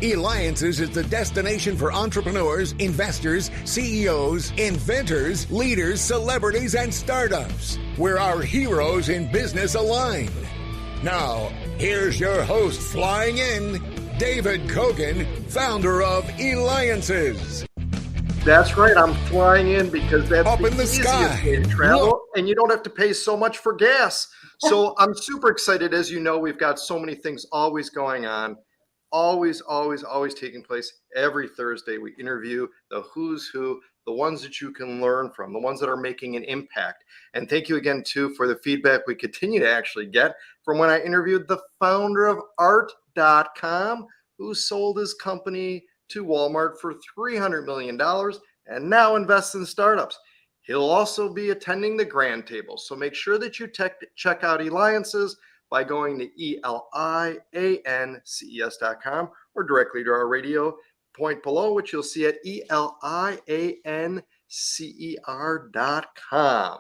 Eliances is the destination for entrepreneurs, investors, CEOs, inventors, leaders, celebrities, and startups, where our heroes in business align. Now, here's your host flying in, David Kogan, founder of Eliances. That's right. I'm flying in because that's up the in the easiest sky way to travel, and you don't have to pay so much for gas. So I'm super excited. As you know, we've got so many things always going on, always taking place. Every Thursday, we interview the who's who, the ones that you can learn from, the ones that are making an impact. And thank you again, too, for the feedback we continue to actually get from when I interviewed the founder of Art.com, who sold his company to Walmart for $300 million and now invests in startups. He'll also be attending the Grand Table. So make sure that you check out Eliances by going to Eliances.com or directly to our radio point below, which you'll see at Eliancer.com.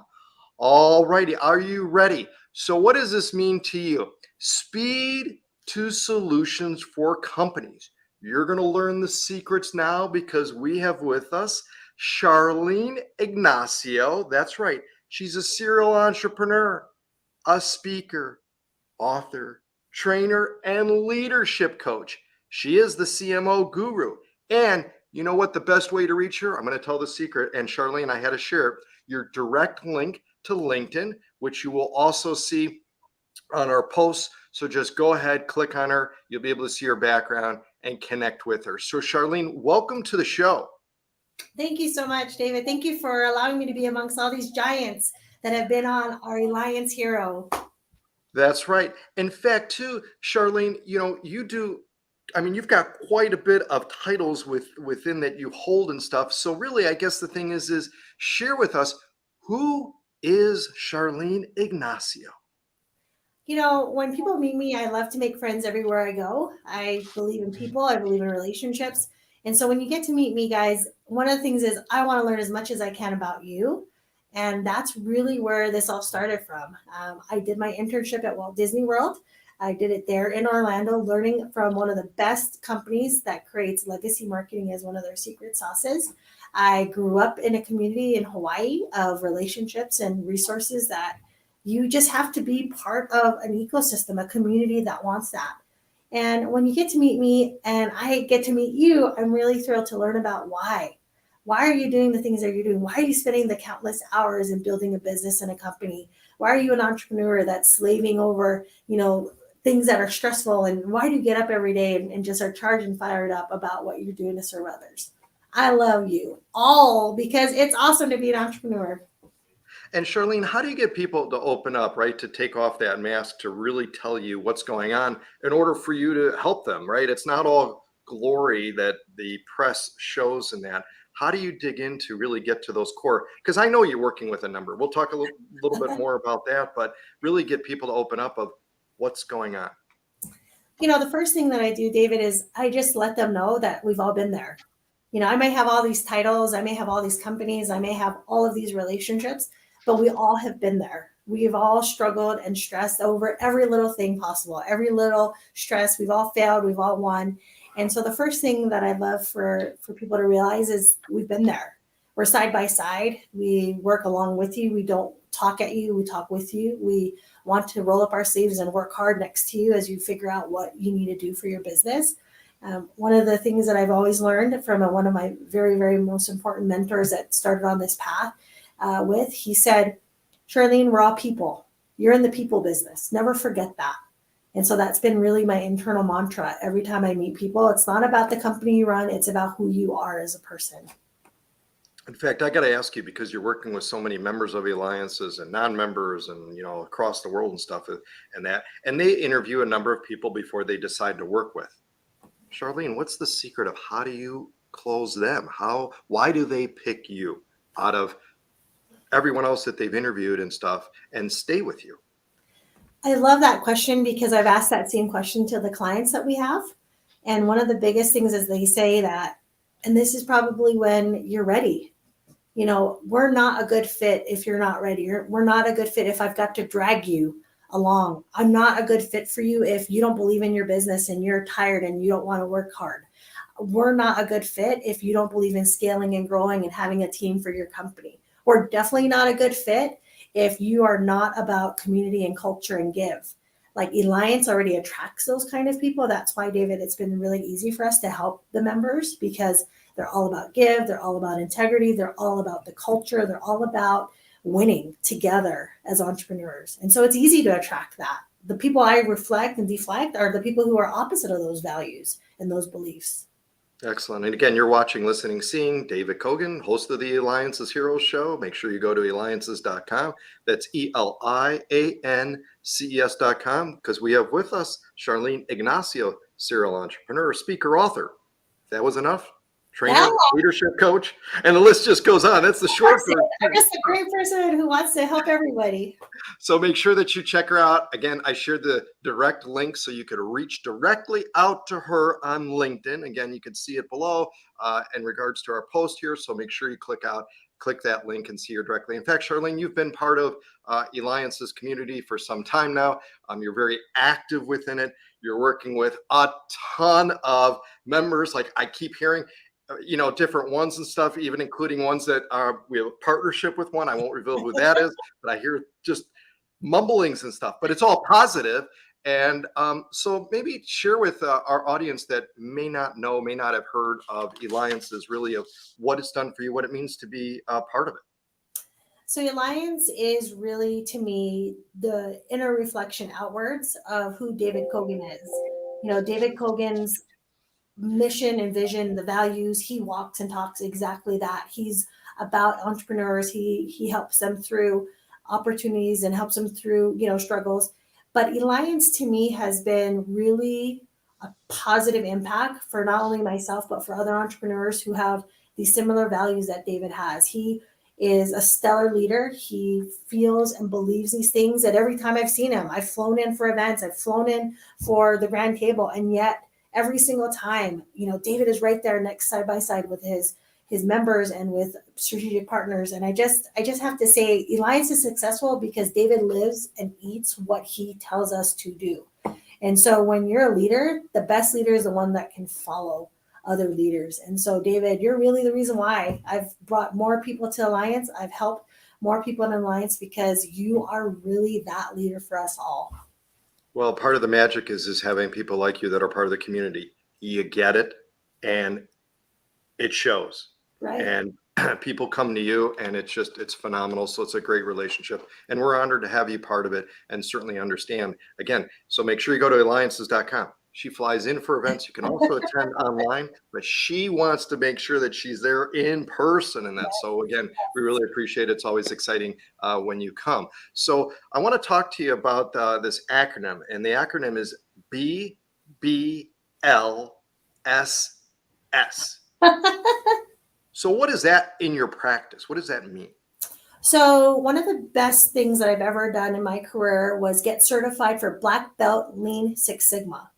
All righty, are you ready? So what does this mean to you? Speed to solutions for companies. You're going to learn the secrets now because we have with us Charlene Ignacio. That's right. She's a serial entrepreneur, a speaker, author, trainer, and leadership coach. She is the CMO guru. And you know what? The best way to reach her, I'm going to tell the secret. And Charlene, I had to share your direct link to LinkedIn, which you will also see on our posts. So just go ahead, click on her. You'll be able to see her background and connect with her. So Charlene, welcome to the show. Thank you so much, David. Thank you for allowing me to be amongst all these giants that have been on our Alliance Hero. That's right. In fact, too, Charlene, you've got quite a bit of titles within that you hold and stuff. So really, I guess the thing is share with us, who is Charlene Ignacio? You know, when people meet me, I love to make friends everywhere I go. I believe in people. I believe in relationships. And so when you get to meet me, guys, one of the things is I want to learn as much as I can about you. And that's really where this all started from. I did my internship at Walt Disney World. I did it there in Orlando, learning from one of the best companies that creates legacy marketing as one of their secret sauces. I grew up in a community in Hawaii of relationships and resources that you just have to be part of an ecosystem, a community that wants that. And when you get to meet me and I get to meet you, I'm really thrilled to learn about why. Why are you doing the things that you're doing? Why are you spending the countless hours in building a business and a company? Why are you an entrepreneur that's slaving over, things that are stressful? And why do you get up every day and just are charged and fired up about what you're doing to serve others? I love you all because it's awesome to be an entrepreneur. And Charlene, how do you get people to open up, right? To take off that mask, to really tell you what's going on in order for you to help them, right? It's not all glory that the press shows in that. How do you dig in to really get to those core? Because I know you're working with a number. We'll talk a little bit more about that, but really get people to open up of what's going on. The first thing that I do, David, is I just let them know that we've all been there. I may have all these titles, I may have all these companies, I may have all of these relationships, but we all have been there. We've all struggled and stressed over every little thing possible, every little stress. We've all failed. We've all won. And so the first thing that I'd love for people to realize is we've been there. We're side by side. We work along with you. We don't talk at you. We talk with you. We want to roll up our sleeves and work hard next to you as you figure out what you need to do for your business. One of the things that I've always learned from one of my very, very most important mentors that started on this path he said, Charlene, we're all people. You're in the people business. Never forget that. And so that's been really my internal mantra. Every time I meet people, it's not about the company you run. It's about who you are as a person. In fact, I got to ask you, because you're working with so many members of Alliances and non-members and, across the world and stuff and they interview a number of people before they decide to work with. Charlene, what's the secret of how do you close them? Why do they pick you out of everyone else that they've interviewed and stuff and stay with you? I love that question because I've asked that same question to the clients that we have. And one of the biggest things is they say that, and this is probably when you're ready. We're not a good fit if you're not ready. We're not a good fit if I've got to drag you along. I'm not a good fit for you if you don't believe in your business and you're tired and you don't want to work hard. We're not a good fit if you don't believe in scaling and growing and having a team for your company. We're definitely not a good fit if you are not about community and culture and give. Like Eliance already attracts those kind of people. That's why, David, it's been really easy for us to help the members, because they're all about give, they're all about integrity, they're all about the culture, they're all about winning together as entrepreneurs. And so it's easy to attract that. The people I reflect and deflect are the people who are opposite of those values and those beliefs. Excellent. And again, you're watching, listening, seeing David Kogan, host of the Eliances Heroes Show. Make sure you go to Eliances.com. That's Eliances.com, because we have with us Charlene Ignacio, serial entrepreneur, speaker, author. If that was enough, trainer, leadership coach, and the list just goes on. That's the short version. I'm just a great person who wants to help everybody. So make sure that you check her out. Again, I shared the direct link so you could reach directly out to her on LinkedIn. Again, you can see it below in regards to our post here. So make sure you click that link and see her directly. In fact, Charlene, you've been part of Eliances community for some time now. You're very active within it. You're working with a ton of members. Like I keep hearing, different ones and stuff, even including ones that we have a partnership with one. I won't reveal who that is, but I hear just mumblings and stuff, but it's all positive. And so maybe share with our audience that may not know, may not have heard of Eliances, really of what it's done for you, what it means to be a part of it. So Eliance is really, to me, the inner reflection outwards of who David Kogan is. David Kogan's mission and vision, the values, he walks and talks exactly that. He's about entrepreneurs. He helps them through opportunities and helps them through, struggles. But Eliance to me has been really a positive impact for not only myself, but for other entrepreneurs who have these similar values that David has. He is a stellar leader. He feels and believes these things that every time I've seen him, I've flown in for events, I've flown in for the grand table, and yet every single time, David is right there next side by side with his members and with strategic partners. And I just have to say, Eliance is successful because David lives and eats what he tells us to do. And so when you're a leader, the best leader is the one that can follow other leaders. And so, David, you're really the reason why I've brought more people to Eliance. I've helped more people in Eliance because you are really that leader for us all. Well, part of the magic is having people like you that are part of the community. You get it, and it shows. Right. And people come to you, and it's phenomenal. So it's a great relationship, and we're honored to have you part of it, and certainly understand. Again, so make sure you go to Eliances.com. She flies in for events. You can also attend online, but she wants to make sure that she's there in person. And that's so, again, we really appreciate it. It's always exciting when you come. So I want to talk to you about this acronym, and the acronym is BBLSS. So what is that in your practice? What does that mean? So one of the best things that I've ever done in my career was get certified for Black Belt Lean Six Sigma.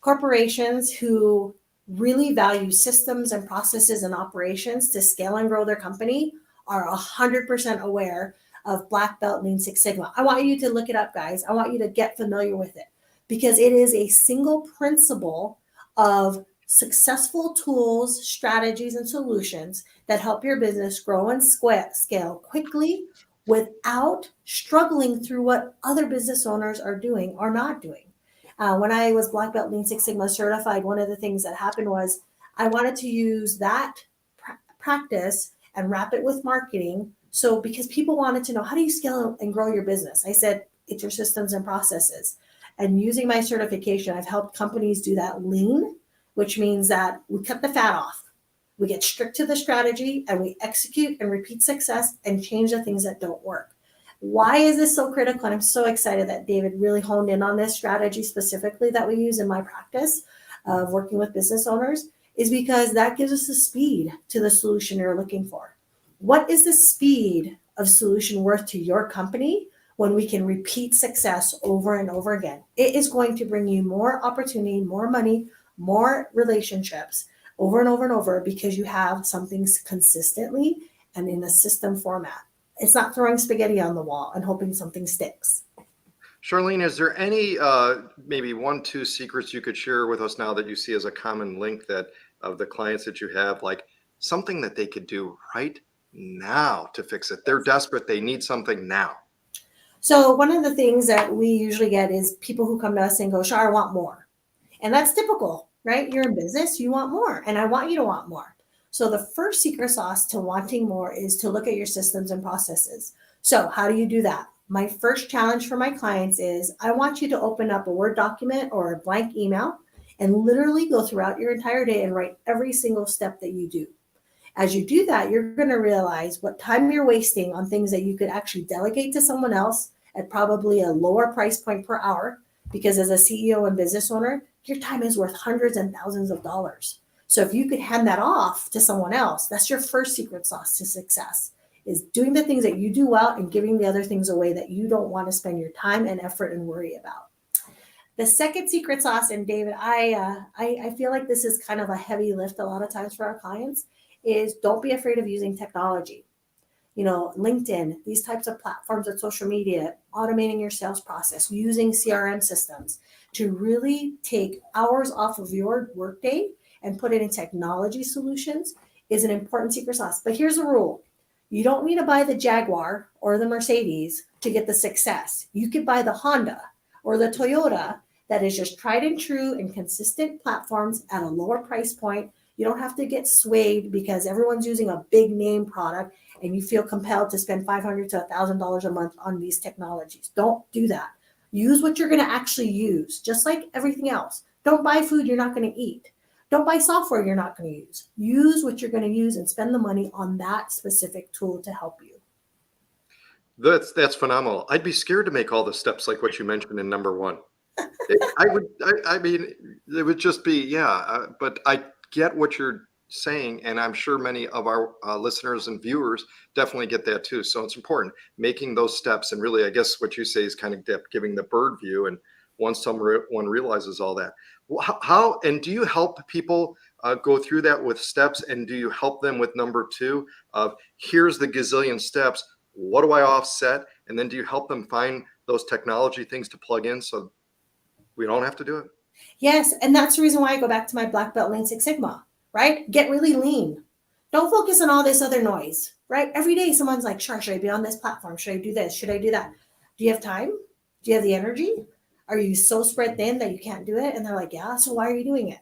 Corporations who really value systems and processes and operations to scale and grow their company are 100% aware of Black Belt Lean Six Sigma. I want you to look it up, guys. I want you to get familiar with it because it is a single principle of successful tools, strategies, and solutions that help your business grow and scale quickly without struggling through what other business owners are doing or not doing. When I was Black Belt Lean Six Sigma certified, one of the things that happened was I wanted to use that practice and wrap it with marketing. So because people wanted to know, how do you scale and grow your business? I said, it's your systems and processes. And using my certification, I've helped companies do that lean, which means that we cut the fat off. We get strict to the strategy and we execute and repeat success and change the things that don't work. Why is this so critical? And I'm so excited that David really honed in on this strategy specifically that we use in my practice of working with business owners, is because that gives us the speed to the solution you're looking for. What is the speed of solution worth to your company when we can repeat success over and over again? It is going to bring you more opportunity, more money, more relationships over and over and over because you have something consistently and in a system format. It's not throwing spaghetti on the wall and hoping something sticks. Charlene, is there any maybe 1, 2 secrets you could share with us now that you see as a common link that of the clients that you have, like something that they could do right now to fix it? They're desperate. They need something now. So one of the things that we usually get is people who come to us and go, Char, I want more. And that's typical, right? You're in business, you want more, and I want you to want more. So the first secret sauce to wanting more is to look at your systems and processes. So how do you do that? My first challenge for my clients is I want you to open up a Word document or a blank email and literally go throughout your entire day and write every single step that you do. As you do that, you're going to realize what time you're wasting on things that you could actually delegate to someone else at probably a lower price point per hour. Because as a CEO and business owner, your time is worth hundreds and thousands of dollars. So if you could hand that off to someone else, that's your first secret sauce to success, is doing the things that you do well and giving the other things away that you don't want to spend your time and effort and worry about. The second secret sauce, and David, I feel like this is kind of a heavy lift a lot of times for our clients, is don't be afraid of using technology. LinkedIn, these types of platforms of social media, automating your sales process, using CRM systems to really take hours off of your workday and put it in technology solutions is an important secret sauce. But here's the rule. You don't need to buy the Jaguar or the Mercedes to get the success. You could buy the Honda or the Toyota that is just tried and true and consistent platforms at a lower price point. You don't have to get swayed because everyone's using a big name product and you feel compelled to spend $500 to $1,000 a month on these technologies. Don't do that. Use what you're going to actually use, just like everything else. Don't buy food you're not going to eat. Don't buy software you're not going to use. Use what you're going to use and spend the money on that specific tool to help you. That's phenomenal. I'd be scared to make all the steps like what you mentioned in number one. I mean, it would just be, but I get what you're saying, and I'm sure many of our listeners and viewers definitely get that too. So it's important making those steps, and really, I guess what you say is kind of giving the bird view. And once someone realizes all that, how and do you help people go through that with steps? And do you help them with number two of here's the gazillion steps? What do I offset? And then do you help them find those technology things to plug in so we don't have to do it? Yes. And that's the reason why I go back to my Black Belt Lean Six Sigma, right? Get really lean. Don't focus on all this other noise, right? Every day someone's like, sure, should I be on this platform? Should I do this? Should I do that? Do you have time? Do you have the energy? Are you so spread thin that you can't do it? And they're like, yeah, so why are you doing it?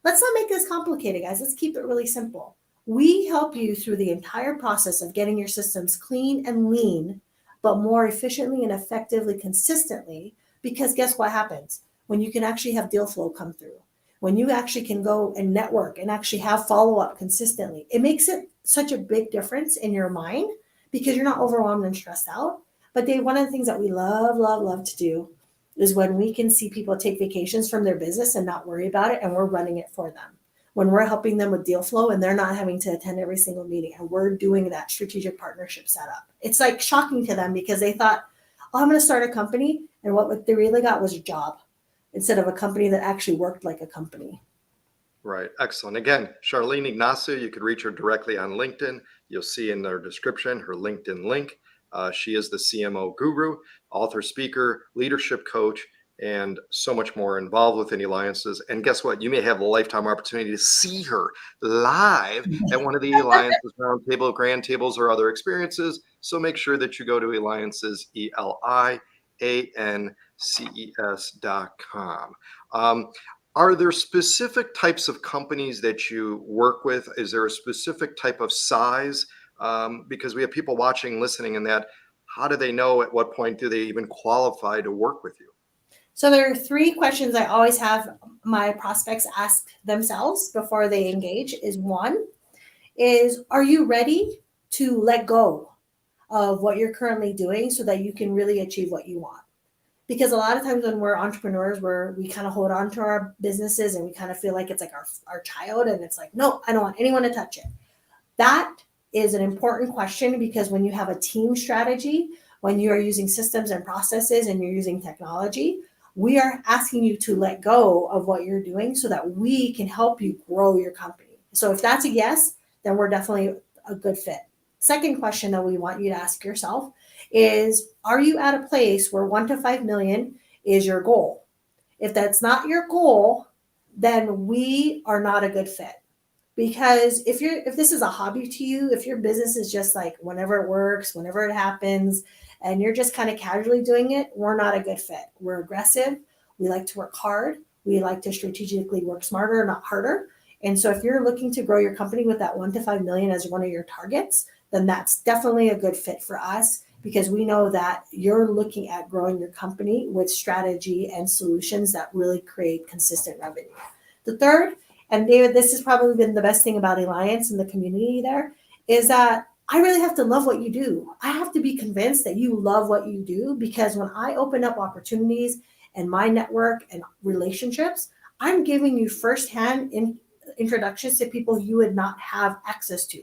Let's not make this complicated, guys. Let's keep it really simple. We help you through the entire process of getting your systems clean and lean, but more efficiently and effectively, consistently, because guess what happens? When you can actually have deal flow come through, when you actually can go and network and actually have follow-up consistently, it makes it such a big difference in your mind because you're not overwhelmed and stressed out. But Dave, one of the things that we love, love, love to do is when we can see people take vacations from their business and not worry about it, and we're running it for them. When we're helping them with deal flow and they're not having to attend every single meeting and we're doing that strategic partnership setup. It's like shocking to them because they thought, oh, I'm going to start a company. And what they really got was a job instead of a company that actually worked like a company. Right. Excellent. Again, Charlene Ignacio, you could reach her directly on LinkedIn. You'll see in their description her LinkedIn link. She is the CMO guru, author, speaker, leadership coach, and so much more involved within Eliances. And guess what? You may have a lifetime opportunity to see her live at one of the Eliances Roundtable, Grand Tables, or other experiences. So make sure that you go to Eliances, Eliances.com. Are there specific types of companies that you work with? Is there a specific type of size? Because we have people watching, listening, and that, how do they know at what point do they even qualify to work with you? So there are three questions I always have my prospects ask themselves before they engage. One is, are you ready to let go of what you're currently doing so that you can really achieve what you want? Because a lot of times when we're entrepreneurs, we kind of hold on to our businesses and we kind of feel like it's like our child, and it's like, no, I don't want anyone to touch it. That is an important question because when you have a team strategy, when you are using systems and processes and you're using technology, we are asking you to let go of what you're doing so that we can help you grow your company. So if that's a yes, then we're definitely a good fit. Second question that we want you to ask yourself is, are you at a place where 1 to 5 million is your goal? If that's not your goal, then we are not a good fit. Because if this is a hobby to you, if your business is just like whenever it works, whenever it happens, and you're just kind of casually doing it, we're not a good fit. We're aggressive. We like to work hard. We like to strategically work smarter, not harder. And so if you're looking to grow your company with that 1 to 5 million as one of your targets, then that's definitely a good fit for us, because we know that you're looking at growing your company with strategy and solutions that really create consistent revenue. The third, and David, this has probably been the best thing about Eliance and the community there, is that I really have to love what you do. I have to be convinced that you love what you do, because when I open up opportunities and my network and relationships, I'm giving you firsthand introductions to people you would not have access to.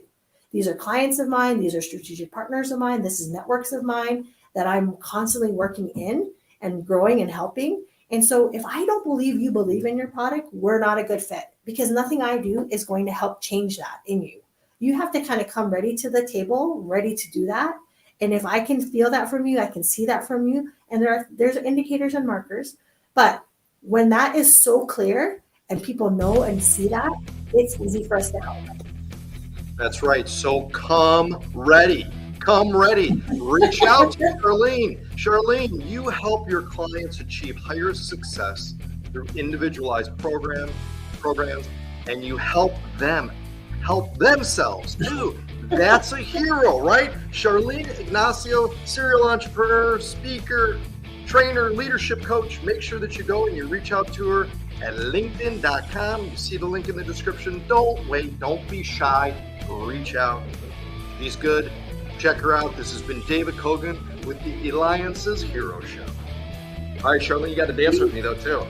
These are clients of mine. These are strategic partners of mine. This is networks of mine that I'm constantly working in and growing and helping. And so if I don't believe you believe in your product, we're not a good fit, because nothing I do is going to help change that in you. You have to kind of come ready to the table, ready to do that. And if I can feel that from you, I can see that from you. And there's indicators and markers. But when that is so clear and people know and see that, it's easy for us to help. That's right. So come ready. Come ready. Reach out to Charlene. Charlene, you help your clients achieve higher success through individualized programs, and you help them help themselves too. That's a hero, right? Charlene Ignacio, serial entrepreneur, speaker, trainer, leadership coach. Make sure that you go and you reach out to her at LinkedIn.com. You see the link in the description. Don't wait. Don't be shy. Reach out. She's good. Check her out. This has been David Kogan with the Eliances Hero Show. All right, Charlene, you got to dance with me though too.